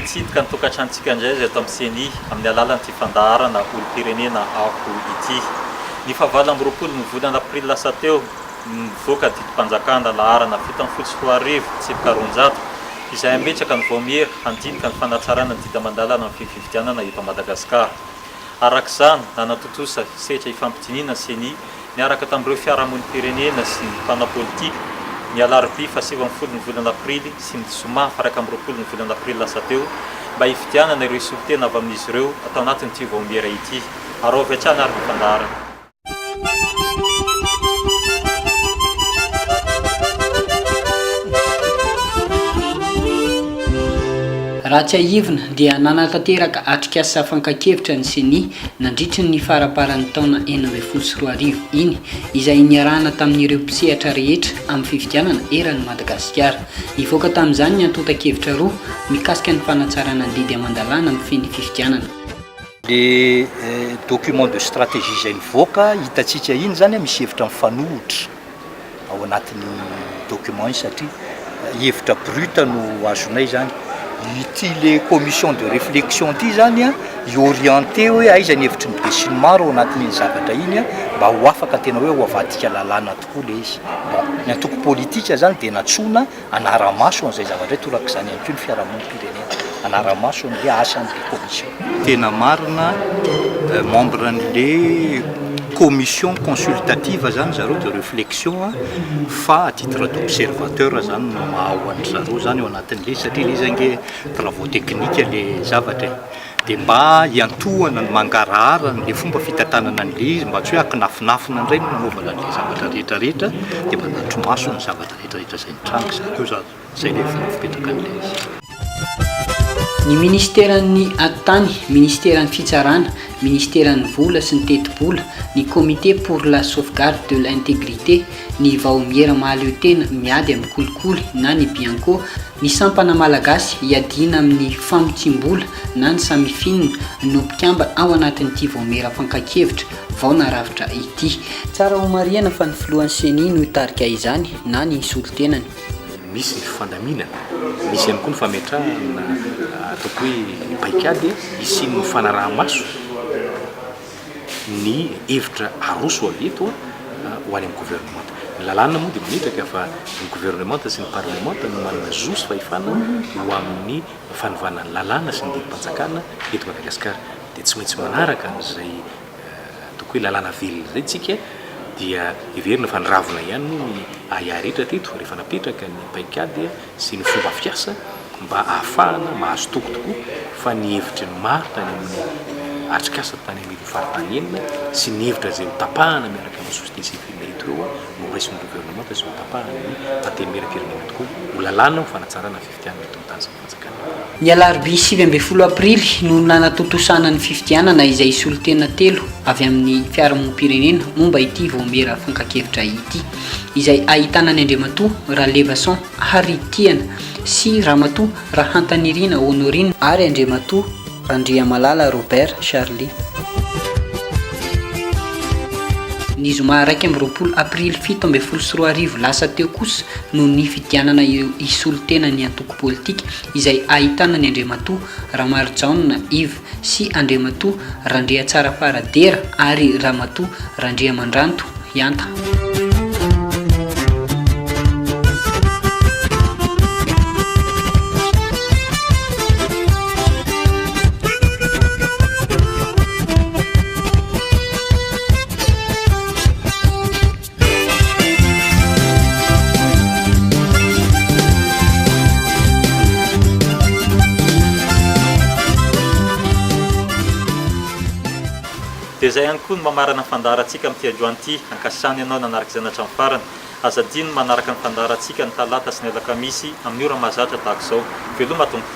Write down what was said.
hitsidika ny tokantranontsika indray zay eto amin'ny CENI amin'ny alalan'ity fandaharana olo-pirenena ako ity. Ny fahavalo amby roapolo ny volana aprily lasa teo nivoaka didim-panjakana laharana 7/4/2000 tsipika 400 izay ametraka ny voamiera handinika ny fanatsarana ny dida mandalana amin'ny fifidianana eto Madagasikara. Arak'izany nanatotosa setra ifampidinina CENI niaraka tamin'ireo fiarahamonim-pirenena sy ny mpanao politika ny alarobia 7 ny volana aprily sy ny zoma 1 ny volana aprily lasa teo mba hifidianana ireo solitena avy amin'izy ireo atao anatin'ity voamiera ity. Ary avy hatrany ary ny fandaharana. Raha tsy ahivina dia nanantanteraka atrikasa fankakevitra ny CENI nandritry ny faraparan'ny taona 2014 iny izay niarahana tamin'ireo mpisehatra rehetra amin'ny fifidianana eran'ny Madagasikara. Nivoaka tamin'izany ny antota-kevitra roa mikasika ny fanatsarana ny didy amandalana amin'ny feny fifidianana. Le document de stratégie izay nivoaka hitantsika iny zany misy hevitra mifanohitra ao anatin'ny document iny satria hevitra brut no azonay zany. Ity le commission de réflexion ity zany iorienté hoe aiza ny hevitry ny be sy ny maro ao anatin'iny zavatra iny mba ho afaka tena hoe ho avadika lalàna tokoa le izy. Ny antoko politika zany dia natsona anaramaso an'izay zavatra hoe toraka izany ihany koa ny fiarahamonim-pirenena anaramaso an'le asan'le commission. Tena marina membre an'le commission consultative zany zareo de réflexion fa à titre d'observateur zany no mahahoan'ny zareo zany ao anatin'le satria le zange travaux technique le zavatra dia mba hiantohana ny mangarahara le fomba fitantanana an'le izy mba tsy hoe akinafinafina indray no nanaovana an'le zavatra rehetrarehetra dia mba natromaso ny zavatra rehetrarehetra izay nitranga zareo zay le fomba fipetraka an'le izy. Ny ministeran'ny antany, ministeran'ny fitsarana, ministeran'ny vola sy ny teti-bola, ny comité pour la sauvegarde de l'intégrité, ny vahomiera mahaleo tena miady amin'ny kolikoly na ny bianco, ny sampana malagasy hiadiana amin'ny famotsim-bola na ny samifinina no mpikamba ao anatin'ity vahomiera fankakevitra vao naravitra ity. Tsara ho marihana fa ny filohan'ny CENI no hitarika izany na ny solitenany. Misy ny fandaminana, misy ihany koa ny fametrahana ataoko hoe ny paikady isiny ny fanaraha-maso ny hevitra aroso avy eto ho any amin'ny gouvernement. Ny lalàna moa dia mipetraka fa ny gouvernement sy ny parlement no manana zosy fahefana ho amin'ny fanovana ny lalàna sy ny didim-panjakana eto Madagasikara. Dia tsy maintsy manaraka amin'izay ataoko hoe lalàna velona izay tsika dia heverina fa niravina ihany ny ahiarehetra teto rehefa napetraka ny paikady sy ny fomba fiasa mba ahafahana mahazo toko tokoa fa ny hevitry ny maro tany amin'ny atrikasa tany amin'ny faritany enina sy ny hevitra izay ho tapahana miaraka amin'ny société civile eto ireo no raisin'ny gouvernement sy ho tapahana ny antenimera-pirenena tokoa ho lalàna ho fanatsarana fifidianana eto amin'ny tany sy fanjakana. Ny alarobia 7 aprily no nanatotosana ny fifidianana izay solitena 3 avy amin'ny fiarahamonim-pirenena momba ity voamiera fankakevitra ity izay ahitana ny Andriamatoa Ralevason Haritiana sy Ramatoa Rahantanirina Honorine ary Andriamatoa Randriamalala Robert Charlie. Ny zoma 1 aprily 7/4/2000 lasa teo kosa no ny fidianana isolitena ny antoko politika izay ahitana ny Andriamatoa Ramarjaona Ive sy Andriamatoa Randriatsara Faradera ary Ramatoa Randriamandranto Yanta. Dia izay ihany koa ny mamarana ny fandaharantsika amin'ity androany ity ankasany ianao nanaraka izay hatramin'ny farany. Azadino manaraka ny fandaharantsika ny talata sy ny alakamisy amin'ny ora mahazatra tahaka izao. Veloma tompo.